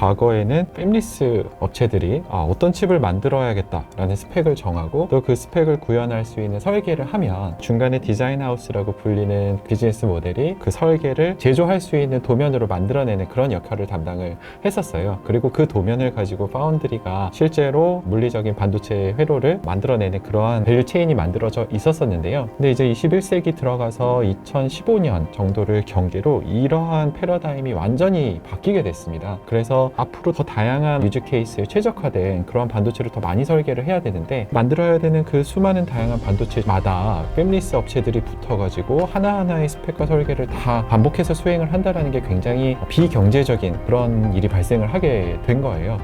과거에는 팹리스 업체들이 어떤 칩을 만들어야겠다라는 스펙을 정하고 또 그 스펙을 구현할 수 있는 설계를 하면 중간에 디자인 하우스라고 불리는 비즈니스 모델이 그 설계를 제조할 수 있는 도면으로 만들어내는 그런 역할을 담당을 했었어요. 그리고 그 도면을 가지고 파운드리가 실제로 물리적인 반도체 회로를 만들어내는 그러한 밸류 체인이 만들어져 있었었는데요. 근데 이제 21세기 들어가서 2015년 정도를 경계로 이러한 패러다임이 완전히 바뀌게 됐습니다. 그래서 앞으로 더 다양한 유즈 케이스에 최적화된 그런 반도체를 더 많이 설계를 해야 되는데, 만들어야 되는 그 수많은 다양한 반도체마다 팹리스 업체들이 붙어가지고 하나하나의 스펙과 설계를 다 반복해서 수행을 한다는 게 굉장히 비경제적인 그런 일이 발생을 하게 된 거예요.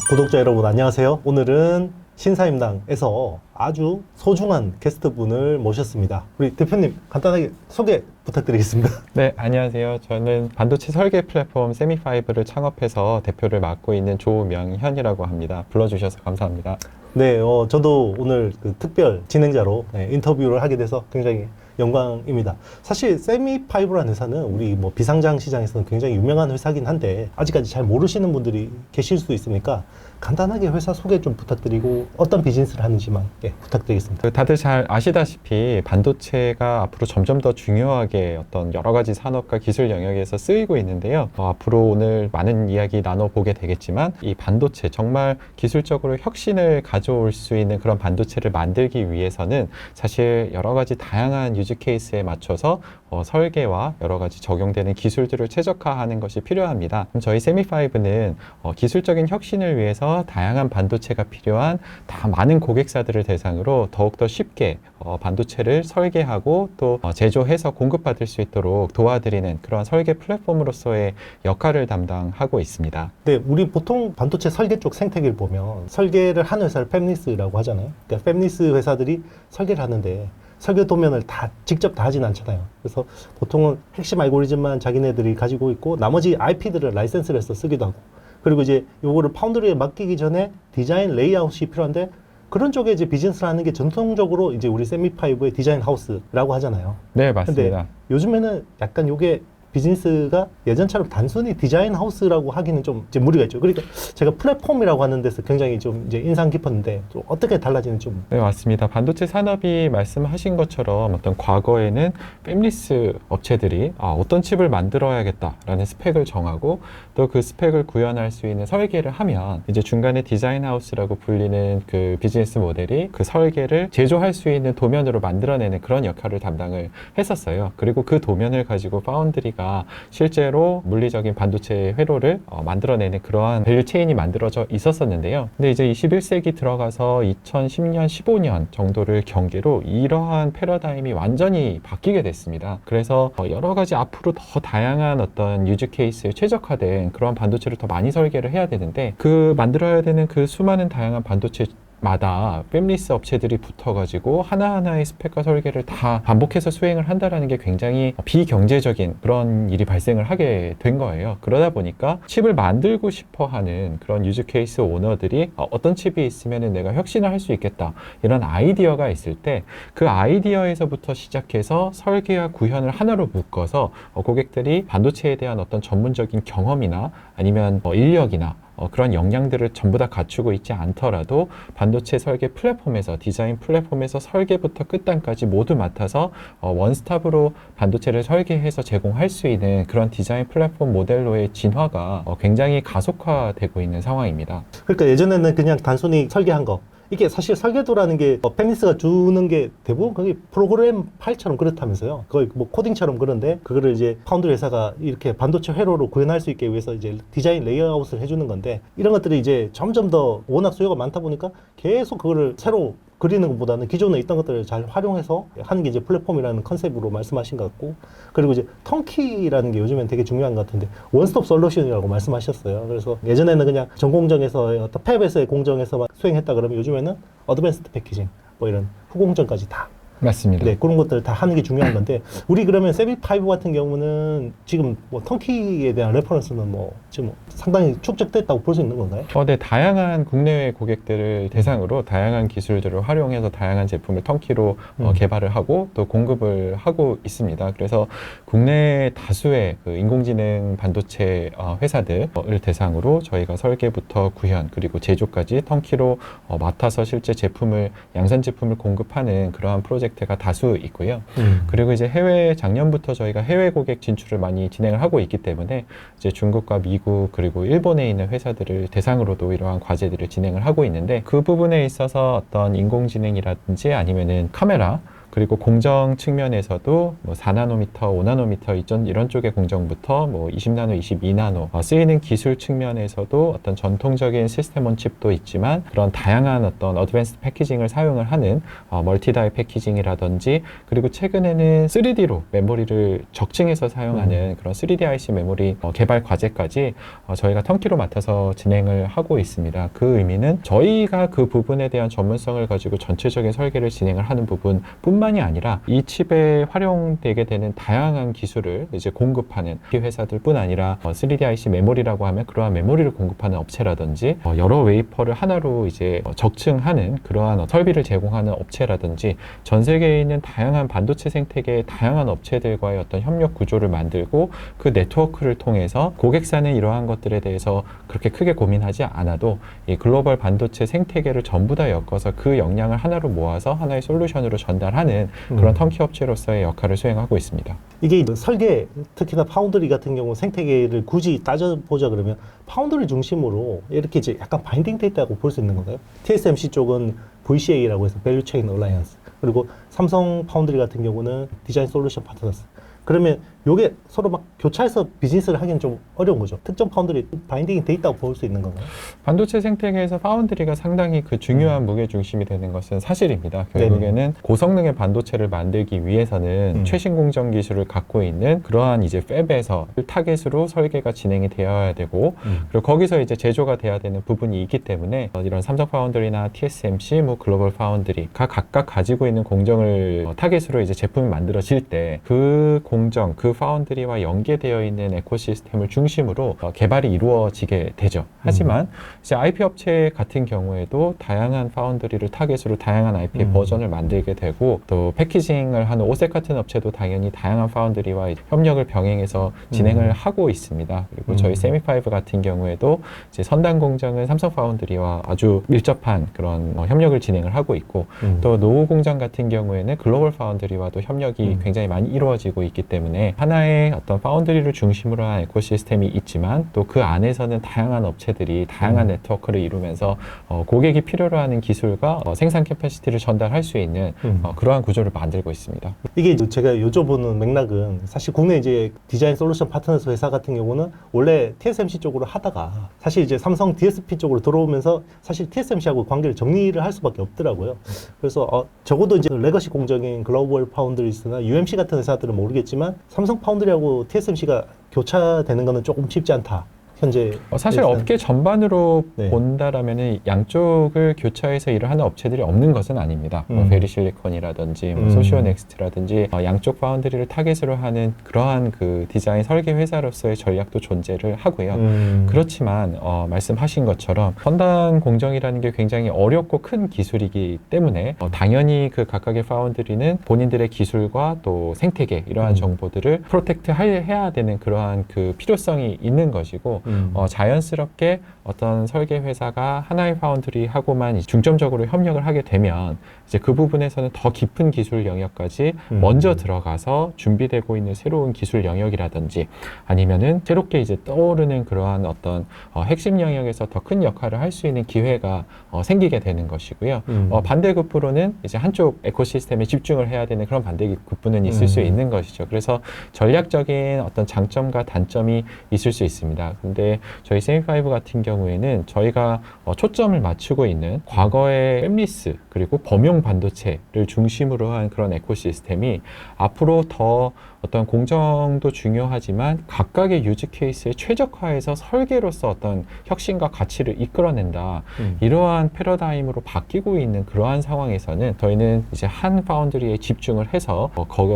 구독자 여러분 안녕하세요. 오늘은 신사임당에서 아주 소중한 게스트분을 모셨습니다. 우리 대표님 간단하게 소개 부탁드리겠습니다. 네, 안녕하세요. 저는 반도체 설계 플랫폼 세미5를 창업해서 대표를 맡고 있는 조명현이라고 합니다. 불러주셔서 감사합니다. 네, 저도 오늘 그 특별 진행자로 인터뷰를 하게 돼서 굉장히 영광입니다. 사실 세미5라는 회사는 우리 뭐 비상장 시장에서는 굉장히 유명한 회사긴 한데 아직까지 잘 모르시는 분들이 계실 수 있으니까 간단하게 회사 소개 좀 부탁드리고 어떤 비즈니스를 하는지만 부탁드리겠습니다. 다들 잘 아시다시피 반도체가 앞으로 점점 더 중요하게 어떤 여러 가지 산업과 기술 영역에서 쓰이고 있는데요. 앞으로 오늘 많은 이야기 나눠보게 되겠지만 이 반도체, 정말 기술적으로 혁신을 가져올 수 있는 그런 반도체를 만들기 위해서는 사실 여러 가지 다양한 유즈 케이스에 맞춰서 설계와 여러 가지 적용되는 기술들을 최적화하는 것이 필요합니다. 그럼 저희 세미5는 기술적인 혁신을 위해서 다양한 반도체가 필요한 다 많은 고객사들을 대상으로 더욱더 쉽게 반도체를 설계하고 또 제조해서 공급받을 수 있도록 도와드리는 그런 설계 플랫폼으로서의 역할을 담당하고 있습니다. 네, 우리 보통 반도체 설계 쪽 생태계를 보면 설계를 하는 회사를 팹리스라고 하잖아요. 그러니까 팹리스 회사들이 설계를 하는데 설계 도면을 직접 다 하진 않잖아요. 그래서 보통은 핵심 알고리즘만 자기네들이 가지고 있고 나머지 IP들을 라이센스를 해서 쓰기도 하고, 그리고 이제 요거를 파운드리에 맡기기 전에 디자인 레이아웃이 필요한데 그런 쪽에 이제 비즈니스를 하는 게 전통적으로 이제 우리 세미5의 디자인 하우스라고 하잖아요. 네, 맞습니다. 근데 요즘에는 약간 요게 비즈니스가 예전처럼 단순히 디자인 하우스라고 하기는 좀 이제 무리가 있죠. 그러니까 제가 플랫폼이라고 하는 데서 굉장히 좀 이제 인상 깊었는데 좀 어떻게 달라지는지 좀. 네, 맞습니다. 반도체 산업이 말씀하신 것처럼 어떤 과거에는 팹리스 업체들이 어떤 칩을 만들어야겠다라는 스펙을 정하고 또 그 스펙을 구현할 수 있는 설계를 하면 이제 중간에 디자인 하우스라고 불리는 그 비즈니스 모델이 그 설계를 제조할 수 있는 도면으로 만들어내는 그런 역할을 담당을 했었어요. 그리고 그 도면을 가지고 파운드리가 실제로 물리적인 반도체 회로를 만들어내는 그러한 밸류 체인이 만들어져 있었었는데요. 근데 이제 21세기 들어가서 2010년, 15년 정도를 경계로 이러한 패러다임이 완전히 바뀌게 됐습니다. 그래서 여러 가지 앞으로 더 다양한 어떤 유즈 케이스에 최적화된 그런 반도체를 더 많이 설계를 해야 되는데, 그 만들어야 되는 그 수많은 다양한 반도체 마다 팹리스 업체들이 붙어가지고 하나하나의 스펙과 설계를 다 반복해서 수행을 한다는 게 굉장히 비경제적인 그런 일이 발생을 하게 된 거예요. 그러다 보니까 칩을 만들고 싶어 하는 그런 유즈 케이스 오너들이 어떤 칩이 있으면 내가 혁신을 할 수 있겠다, 이런 아이디어가 있을 때 그 아이디어에서부터 시작해서 설계와 구현을 하나로 묶어서 고객들이 반도체에 대한 어떤 전문적인 경험이나 아니면 인력이나 그런 역량들을 전부 다 갖추고 있지 않더라도 반도체 설계 플랫폼에서, 디자인 플랫폼에서 설계부터 끝단까지 모두 맡아서 원스톱으로 반도체를 설계해서 제공할 수 있는 그런 디자인 플랫폼 모델로의 진화가 굉장히 가속화되고 있는 상황입니다. 그러니까 예전에는 그냥 단순히 설계한 거, 이게 사실 설계도라는 게 팹리스가 주는 게 대부분 그게 프로그램 파일처럼 그렇다면서요. 거의 뭐 코딩처럼 그런데 그거를 이제 파운드리 회사가 이렇게 반도체 회로로 구현할 수 있게 위해서 이제 디자인 레이아웃을 해주는 건데, 이런 것들이 이제 점점 더 워낙 수요가 많다 보니까 계속 그거를 새로 그리는 것보다는 기존에 있던 것들을 잘 활용해서 하는 게 이제 플랫폼이라는 컨셉으로 말씀하신 것 같고, 그리고 이제 턴키라는 게 요즘엔 되게 중요한 것 같은데 원스톱 솔루션이라고 말씀하셨어요. 그래서 예전에는 그냥 전공정에서 팹에서의 공정에서만 수행했다 그러면 요즘에는 어드밴스드 패키징 뭐 이런 후공정까지 다. 맞습니다. 네, 그런 것들 다 하는 게 중요한 건데, 우리 그러면 세미5 같은 경우는 지금 뭐 턴키에 대한 레퍼런스는 뭐 지금 상당히 축적됐다고 볼 수 있는 건가요? 네, 다양한 국내외 고객들을 대상으로 다양한 기술들을 활용해서 다양한 제품을 턴키로 개발을 하고 또 공급을 하고 있습니다. 그래서 국내 다수의 그 인공지능 반도체 회사들을 대상으로 저희가 설계부터 구현 그리고 제조까지 턴키로 맡아서 실제 제품을 양산 제품을 공급하는 그러한 프로젝트가 다수 있고요. 그리고 이제 작년부터 저희가 해외 고객 진출을 많이 진행을 하고 있기 때문에 이제 중국과 미국 그리고 일본에 있는 회사들을 대상으로도 이러한 과제들을 진행을 하고 있는데 그 부분에 있어서 어떤 인공지능이라든지 아니면은 카메라 그리고 공정 측면에서도 뭐 4나노미터, 5나노미터 이런 쪽의 공정부터 뭐 20나노, 22나노 쓰이는 기술 측면에서도 어떤 전통적인 시스템 온 칩도 있지만 그런 다양한 어떤 어드밴스드 패키징을 사용을 하는 멀티다이 패키징이라든지 그리고 최근에는 3D로 메모리를 적층해서 사용하는 그런 3D IC 메모리 개발 과제까지 저희가 턴키로 맡아서 진행을 하고 있습니다. 그 의미는 저희가 그 부분에 대한 전문성을 가지고 전체적인 설계를 진행을 하는 부분 뿐만이 아니라 이 칩에 활용되게 되는 다양한 기술을 이제 공급하는 회사들뿐 아니라 3D IC 메모리라고 하면 그러한 메모리를 공급하는 업체라든지 여러 웨이퍼를 하나로 이제 적층하는 그러한 설비를 제공하는 업체라든지 전 세계에 있는 다양한 반도체 생태계의 다양한 업체들과의 어떤 협력 구조를 만들고 그 네트워크를 통해서 고객사는 이러한 것들에 대해서 그렇게 크게 고민하지 않아도 이 글로벌 반도체 생태계를 전부 다 엮어서 그 역량을 하나로 모아서 하나의 솔루션으로 전달하는 그런 턴키 업체로서의 역할을 수행하고 있습니다. 이게 설계, 특히나 파운드리 같은 경우 생태계를 굳이 따져보자 그러면 파운드리 중심으로 이렇게 이제 약간 바인딩 돼 있다고 볼 수 있는 건가요? TSMC 쪽은 VCA라고 해서 밸류 체인 얼라이언스, 그리고 삼성 파운드리 같은 경우는 디자인 솔루션 파트너스. 그러면 요게 서로 막 교차해서 비즈니스를 하기는 좀 어려운 거죠. 특정 파운드리 바인딩이 돼 있다고 볼 수 있는 건가요? 반도체 생태계에서 파운드리가 상당히 그 중요한 무게 중심이 되는 것은 사실입니다. 결국에는 네네. 고성능의 반도체를 만들기 위해서는 최신 공정 기술을 갖고 있는 그러한 이제 팹에서 타겟으로 설계가 진행이 되어야 되고 그리고 거기서 이제 제조가 돼야 되는 부분이 있기 때문에 이런 삼성 파운드리나 TSMC, 뭐 글로벌 파운드리가 각각 가지고 있는 공정을 타겟으로 이제 제품이 만들어질 때 그 공정, 그 파운드리와 연계되어 있는 에코시스템을 중심으로 개발이 이루어지게 되죠. 하지만 이제 IP 업체 같은 경우에도 다양한 파운드리를 타겟으로 다양한 IP의 버전을 만들게 되고 또 패키징을 하는 오색 같은 업체도 당연히 다양한 파운드리와 협력을 병행해서 진행을 하고 있습니다. 그리고 저희 세미파이브 같은 경우에도 이제 선단 공정은 삼성 파운드리와 아주 밀접한 그런 협력을 진행을 하고 있고 또 노후 공정 같은 경우에는 글로벌 파운드리와도 협력이 굉장히 많이 이루어지고 있기 때문에 하나의 어떤 파운드리를 중심으로 한 에코시스템이 있지만 또 그 안에서는 다양한 업체들이 다양한 네트워크를 이루면서 고객이 필요로 하는 기술과 생산 캐파시티를 전달할 수 있는 그러한 구조를 만들고 있습니다. 이게 제가 여쭤보는 맥락은 사실 국내 이제 디자인 솔루션 파트너스 회사 같은 경우는 원래 TSMC 쪽으로 하다가 사실 이제 삼성 DSP 쪽으로 들어오면서 사실 TSMC하고 관계를 정리를 할 수밖에 없더라고요. 그래서 적어도 이제 레거시 공정인 글로벌 파운드리스나 UMC 같은 회사들은 모르겠지만 삼성 파운드리하고 TSMC가 교차되는 거는 조금 쉽지 않다. 현재 사실 업계 전반으로 네. 본다라면은 양쪽을 교차해서 일을 하는 업체들이 없는 것은 아닙니다. 베리실리콘이라든지 소시오넥스트라든지 양쪽 파운드리를 타겟으로 하는 그러한 그 디자인 설계 회사로서의 전략도 존재를 하고요. 그렇지만 말씀하신 것처럼 선단 공정이라는 게 굉장히 어렵고 큰 기술이기 때문에 당연히 그 각각의 파운드리는 본인들의 기술과 또 생태계 이러한 정보들을 프로텍트 해야 되는 그러한 그 필요성이 있는 것이고 자연스럽게 어떤 설계 회사가 하나의 파운드리하고만 중점적으로 협력을 하게 되면 이제 그 부분에서는 더 깊은 기술 영역까지 먼저 들어가서 준비되고 있는 새로운 기술 영역이라든지 아니면은 새롭게 이제 떠오르는 그러한 어떤 핵심 영역에서 더 큰 역할을 할 수 있는 기회가 생기게 되는 것이고요. 반대급부로는 이제 한쪽 에코시스템에 집중을 해야 되는 그런 반대급부는 있을 수 있는 것이죠. 그래서 전략적인 어떤 장점과 단점이 있을 수 있습니다. 근데 저희 세미파이브 같은 경우에는 저희가 초점을 맞추고 있는 과거의 팹리스 그리고 범용 반도체를 중심으로 한 그런 에코시스템이 앞으로 더 어떤 공정도 중요하지만 각각의 유즈 케이스에 최적화해서 설계로서 어떤 혁신과 가치를 이끌어낸다. 이러한 패러다임으로 바뀌고 있는 그러한 상황에서는 저희는 이제 한 파운드리에 집중을 해서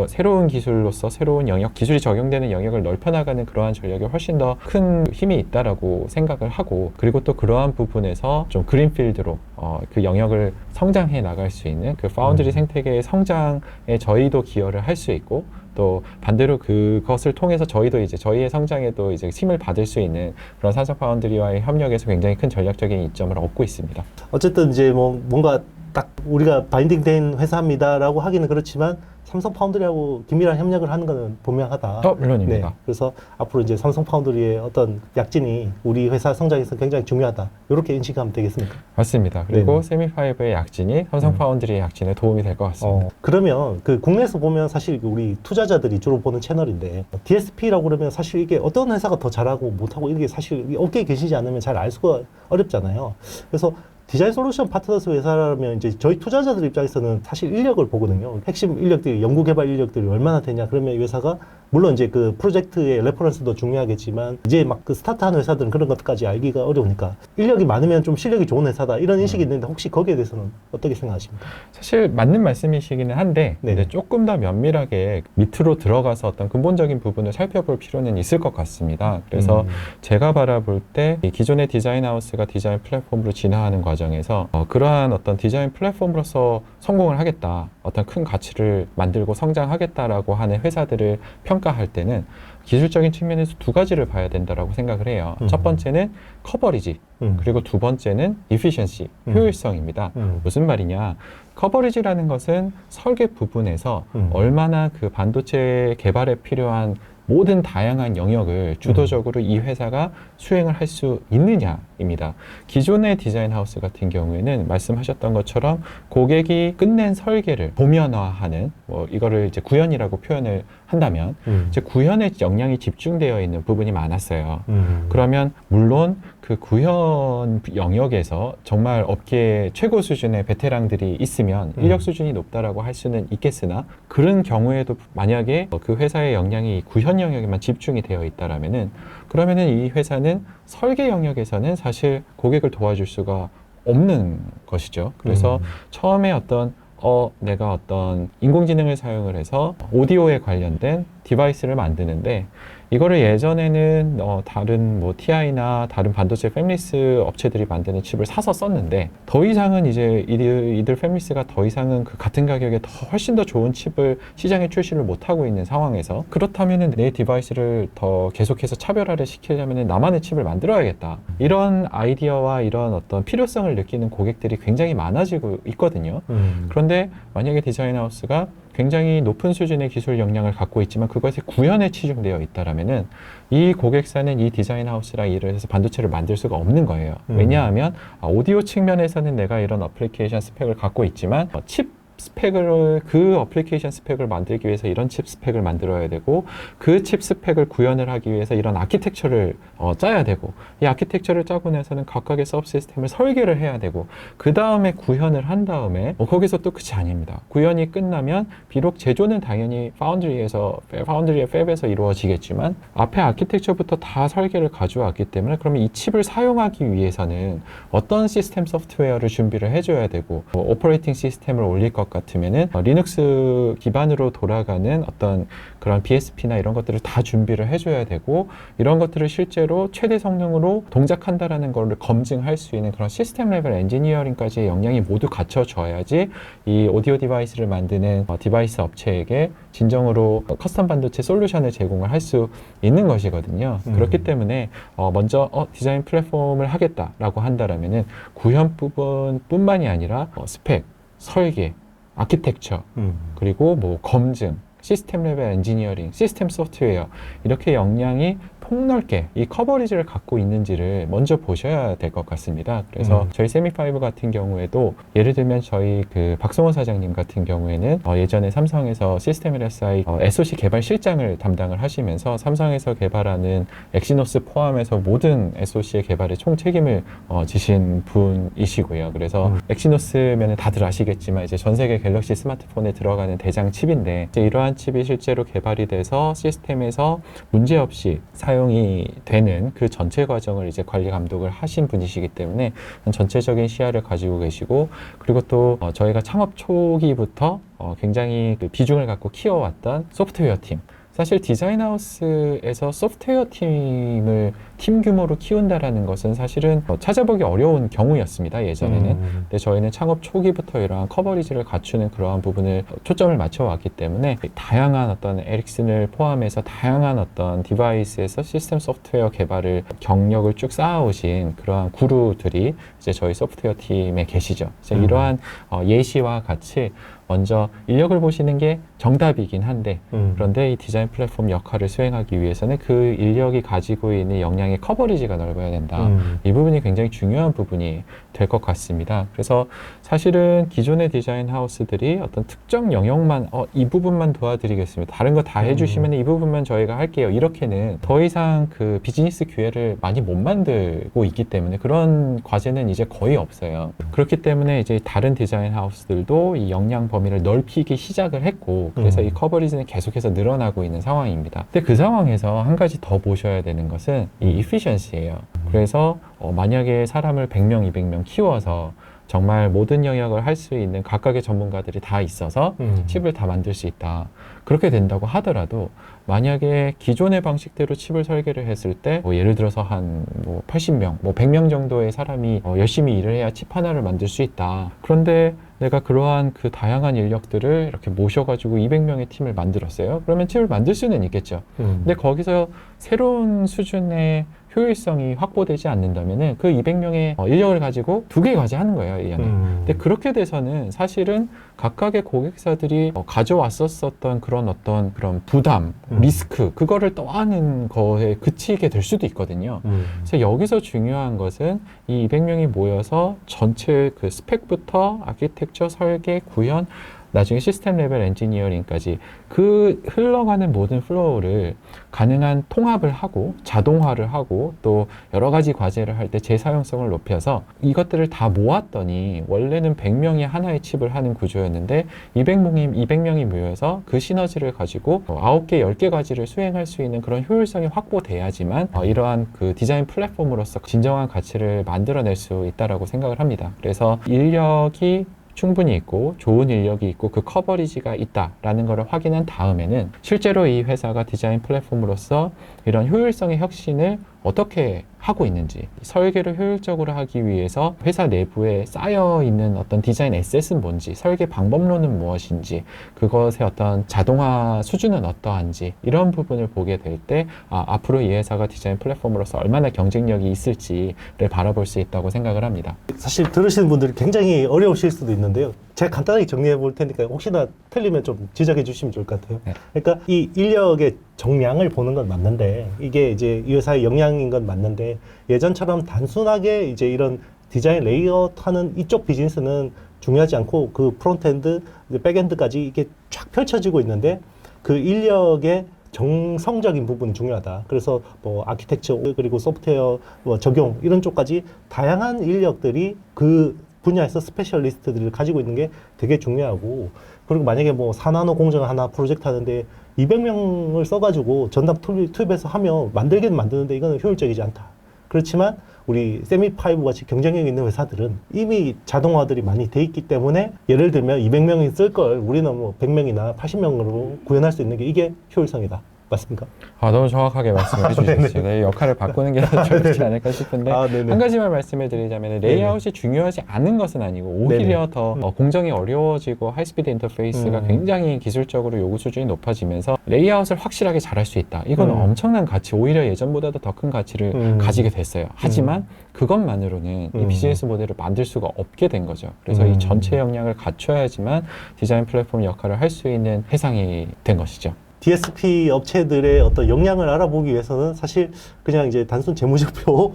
새로운 기술로서 새로운 영역, 기술이 적용되는 영역을 넓혀나가는 그러한 전략에 훨씬 더 큰 힘이 있다라고 생각을 하고, 그리고 또 그러한 부분에서 좀 그린필드로 그 영역을 성장해 나갈 수 있는 그 파운드리 생태계의 성장에 저희도 기여를 할 수 있고, 또 반대로 그것을 통해서 저희도 이제 저희의 성장에도 이제 힘을 받을 수 있는 그런 삼성 파운드리와의 협력에서 굉장히 큰 전략적인 이점을 얻고 있습니다. 어쨌든 이제 뭔가 딱 우리가 바인딩된 회사입니다라고 하기는 그렇지만 삼성 파운드리하고 긴밀한 협력을 하는 것은 분명하다. 물론입니다. 네, 그래서 앞으로 이제 삼성 파운드리의 어떤 약진이 우리 회사 성장에서 굉장히 중요하다. 이렇게 인식하면 되겠습니까? 맞습니다. 그리고 네네. 세미5의 약진이 삼성 파운드리의 약진에 도움이 될 것 같습니다. 그러면 그 국내에서 보면 사실 우리 투자자들이 주로 보는 채널인데 DSP라고 그러면 사실 이게 어떤 회사가 더 잘하고 못하고 이게 사실 업계에 계시지 않으면 잘 알 수가 어렵잖아요. 그래서 디자인 솔루션 파트너스 회사라면 이제 저희 투자자들 입장에서는 사실 인력을 보거든요. 핵심 인력들이, 연구개발 인력들이 얼마나 되냐. 그러면 이 회사가 물론 이제 그 프로젝트의 레퍼런스도 중요하겠지만 이제 막 그 스타트하는 회사들은 그런 것까지 알기가 어려우니까 인력이 많으면 좀 실력이 좋은 회사다 이런 인식이 있는데 혹시 거기에 대해서는 어떻게 생각하십니까? 사실 맞는 말씀이시기는 한데 네네. 근데 조금 더 면밀하게 밑으로 들어가서 어떤 근본적인 부분을 살펴볼 필요는 있을 것 같습니다. 그래서 제가 바라볼 때 이 기존의 디자인 하우스가 디자인 플랫폼으로 진화하는 과정에서 그러한 어떤 디자인 플랫폼으로서 성공을 하겠다, 어떤 큰 가치를 만들고 성장하겠다라고 하는 회사들을 평가할 때는 기술적인 측면에서 두 가지를 봐야 된다라고 생각을 해요. 첫 번째는 커버리지, 그리고 두 번째는 efficiency, 효율성입니다. 무슨 말이냐? 커버리지라는 것은 설계 부분에서 얼마나 그 반도체 개발에 필요한 모든 다양한 영역을 주도적으로 이 회사가 수행을 할 수 있느냐입니다. 기존의 디자인 하우스 같은 경우에는 말씀하셨던 것처럼 고객이 끝낸 설계를 도면화하는 이거를 이제 구현이라고 표현을 한다면 이제 구현의 역량이 집중되어 있는 부분이 많았어요. 그러면 물론 그 구현 영역에서 정말 업계 최고 수준의 베테랑들이 있으면 인력 수준이 높다라고 할 수는 있겠으나 그런 경우에도 만약에 그 회사의 역량이 구현 영역에만 집중이 되어 있다라면은 그러면은 이 회사는 설계 영역에서는 사실 고객을 도와줄 수가 없는 것이죠. 그래서 처음에 내가 어떤 인공지능을 사용을 해서 오디오에 관련된 디바이스를 만드는데 이거를 예전에는 다른 TI나 다른 반도체 팹리스 업체들이 만드는 칩을 사서 썼는데 더 이상은 이제 이들 팹리스가 더 이상은 그 같은 가격에 훨씬 더 좋은 칩을 시장에 출시를 못하고 있는 상황에서 그렇다면은 내 디바이스를 더 계속해서 차별화를 시키려면은 나만의 칩을 만들어야겠다. 이런 아이디어와 이런 어떤 필요성을 느끼는 고객들이 굉장히 많아지고 있거든요. 그런데 만약에 디자인 하우스가 굉장히 높은 수준의 기술 역량을 갖고 있지만 그것이 구현에 치중되어 있다라면은 이 고객사는 이 디자인 하우스랑 일을 해서 반도체를 만들 수가 없는 거예요. 왜냐하면 오디오 측면에서는 내가 이런 어플리케이션 스펙을 갖고 있지만 칩 스펙을 그 어플리케이션 스펙을 만들기 위해서 이런 칩 스펙을 만들어야 되고 그 칩 스펙을 구현을 하기 위해서 이런 아키텍처를 짜야 되고 이 아키텍처를 짜고 나서는 각각의 서브 시스템을 설계를 해야 되고 그 다음에 구현을 한 다음에 거기서 또 끝이 아닙니다. 구현이 끝나면 비록 제조는 당연히 파운드리의 팹에서 이루어지겠지만 앞에 아키텍처부터 다 설계를 가져왔기 때문에 그러면 이 칩을 사용하기 위해서는 어떤 시스템 소프트웨어를 준비를 해줘야 되고 오퍼레이팅 시스템을 올릴 것 같으면은 리눅스 기반으로 돌아가는 어떤 그런 BSP나 이런 것들을 다 준비를 해줘야 되고 이런 것들을 실제로 최대 성능으로 동작한다라는 걸 검증할 수 있는 그런 시스템 레벨 엔지니어링까지의 역량이 모두 갖춰져야지 이 오디오 디바이스를 만드는 디바이스 업체에게 진정으로 커스텀 반도체 솔루션을 제공을 할 수 있는 것이거든요. 그렇기 때문에 먼저 디자인 플랫폼을 하겠다라고 한다라면은 구현 부분뿐만이 아니라 스펙, 설계, 아키텍처, 그리고 검증, 시스템 레벨 엔지니어링, 시스템 소프트웨어 이렇게 역량이 폭넓게 이 커버리지를 갖고 있는지를 먼저 보셔야 될 것 같습니다. 그래서 저희 세미5 같은 경우에도 예를 들면 저희 그 박성호 사장님 같은 경우에는 예전에 삼성에서 시스템 LSI SoC 개발 실장을 담당을 하시면서 삼성에서 개발하는 엑시노스 포함해서 모든 SoC의 개발에 총 책임을 지신 분이시고요. 그래서 엑시노스면 다들 아시겠지만 이제 전 세계 갤럭시 스마트폰에 들어가는 대장 칩인데 이제 이러한 칩이 실제로 개발이 돼서 시스템에서 문제없이 사용이 되는 그 전체 과정을 이제 관리 감독을 하신 분이시기 때문에 전체적인 시야를 가지고 계시고, 그리고 또 저희가 창업 초기부터 굉장히 그 비중을 갖고 키워왔던 소프트웨어 팀, 사실 디자인하우스에서 소프트웨어 팀을 팀 규모로 키운다라는 것은 사실은 찾아보기 어려운 경우였습니다, 예전에는. 근데 저희는 창업 초기부터 이러한 커버리지를 갖추는 그러한 부분을 초점을 맞춰왔기 때문에 다양한 어떤 에릭슨을 포함해서 다양한 어떤 디바이스에서 시스템 소프트웨어 개발을 경력을 쭉 쌓아오신 그러한 구루들이 이제 저희 소프트웨어 팀에 계시죠. 그래서 이러한 예시와 같이 먼저 인력을 보시는 게 정답이긴 한데, 그런데 이 디자인 플랫폼 역할을 수행하기 위해서는 그 인력이 가지고 있는 역량의 커버리지가 넓어야 된다. 이 부분이 굉장히 중요한 부분이 될 것 같습니다. 그래서 사실은 기존의 디자인 하우스들이 어떤 특정 영역만 이 부분만 도와드리겠습니다, 다른 거 다 해주시면 이 부분만 저희가 할게요, 이렇게는 더 이상 그 비즈니스 기회를 많이 못 만들고 있기 때문에 그런 과제는 이제 거의 없어요. 그렇기 때문에 이제 다른 디자인 하우스들도 이 역량 범위를 넓히기 시작을 했고, 그래서 이 커버리지는 계속해서 늘어나고 있는 상황입니다. 근데 그 상황에서 한 가지 더 보셔야 되는 것은 이 efficiency예요. 그래서 만약에 사람을 100명, 200명 키워서 정말 모든 영역을 할 수 있는 각각의 전문가들이 다 있어서 칩을 다 만들 수 있다, 그렇게 된다고 하더라도 만약에 기존의 방식대로 칩을 설계를 했을 때 예를 들어서 한 80명, 100명 정도의 사람이 열심히 일을 해야 칩 하나를 만들 수 있다. 그런데 내가 그러한 그 다양한 인력들을 이렇게 모셔가지고 200명의 팀을 만들었어요. 그러면 칩을 만들 수는 있겠죠. 근데 거기서 새로운 수준의 효율성이 확보되지 않는다면은 그 200명의 인력을 가지고 2개 과제하는 거예요, 1년에. 근데 그렇게 돼서는 사실은 각각의 고객사들이 가져왔었던 그런 어떤 그런 부담, 리스크, 그거를 떠안는 거에 그치게 될 수도 있거든요. 그래서 여기서 중요한 것은 이 200명이 모여서 전체 그 스펙부터 아키텍처, 설계, 구현, 나중에 시스템 레벨 엔지니어링까지 그 흘러가는 모든 플로우를 가능한 통합을 하고 자동화를 하고 또 여러 가지 과제를 할 때 재사용성을 높여서 이것들을 다 모았더니 원래는 100명이 하나의 칩을 하는 구조였는데 200명이 모여서 그 시너지를 가지고 9개, 10개 과제를 수행할 수 있는 그런 효율성이 확보돼야지만 이러한 그 디자인 플랫폼으로서 진정한 가치를 만들어낼 수 있다라고 생각을 합니다. 그래서 인력이 충분히 있고 좋은 인력이 있고 그 커버리지가 있다라는 것을 확인한 다음에는 실제로 이 회사가 디자인 플랫폼으로서 이런 효율성의 혁신을 어떻게 하고 있는지, 설계를 효율적으로 하기 위해서 회사 내부에 쌓여있는 어떤 디자인 에셋은 뭔지, 설계 방법론은 무엇인지, 그것의 어떤 자동화 수준은 어떠한지, 이런 부분을 보게 될 때 앞으로 이 회사가 디자인 플랫폼으로서 얼마나 경쟁력이 있을지를 바라볼 수 있다고 생각을 합니다. 사실 들으시는 분들이 굉장히 어려우실 수도 있는데요. 제가 간단하게 정리해 볼 테니까 혹시나 틀리면 좀 지적해 주시면 좋을 것 같아요. 그러니까 이 인력의 정량을 보는 건 맞는데, 이게 이제 이 회사의 역량인 건 맞는데, 예전처럼 단순하게 이제 이런 디자인 레이아웃 하는 이쪽 비즈니스는 중요하지 않고 그 프론트엔드, 백엔드까지 이게 쫙 펼쳐지고 있는데 그 인력의 정성적인 부분이 중요하다. 그래서 아키텍처 그리고 소프트웨어 적용 이런 쪽까지 다양한 인력들이 그 분야에서 스페셜리스트들을 가지고 있는 게 되게 중요하고, 그리고 만약에 4나노 공정 하나 프로젝트 하는데 200명을 써가지고 전담 투입해서 하면 만들기는 만드는데 이거는 효율적이지 않다. 그렇지만 우리 세미5 같이 경쟁력 있는 회사들은 이미 자동화들이 많이 돼 있기 때문에 예를 들면 200명이 쓸 걸 우리는 100명이나 80명으로 구현할 수 있는 게 이게 효율성이다. 맞습니까? 너무 정확하게 말씀해 주셨습니다. 이 역할을 바꾸는 게 더 좋지 않을까 싶은데 한 가지만 말씀을 드리자면 레이아웃이 중요하지 않은 것은 아니고 오히려 더 공정이 어려워지고 하이스피드 인터페이스가 굉장히 기술적으로 요구 수준이 높아지면서 레이아웃을 확실하게 잘할 수 있다. 이건 엄청난 가치, 오히려 예전보다도 더 큰 가치를 가지게 됐어요. 하지만 그것만으로는 이 비즈니스 모델을 만들 수가 없게 된 거죠. 그래서 이 전체 역량을 갖춰야지만 디자인 플랫폼 역할을 할 수 있는 회상이 된 것이죠. DSP 업체들의 어떤 역량을 알아보기 위해서는 사실 그냥 이제 단순 재무제표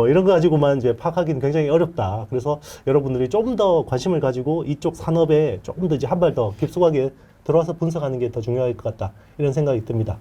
이런 거 가지고만 이제 파악하기는 굉장히 어렵다. 그래서 여러분들이 좀 더 관심을 가지고 이쪽 산업에 조금 더 이제 한 발 더 깊숙하게 들어와서 분석하는 게 더 중요할 것 같다. 이런 생각이 듭니다.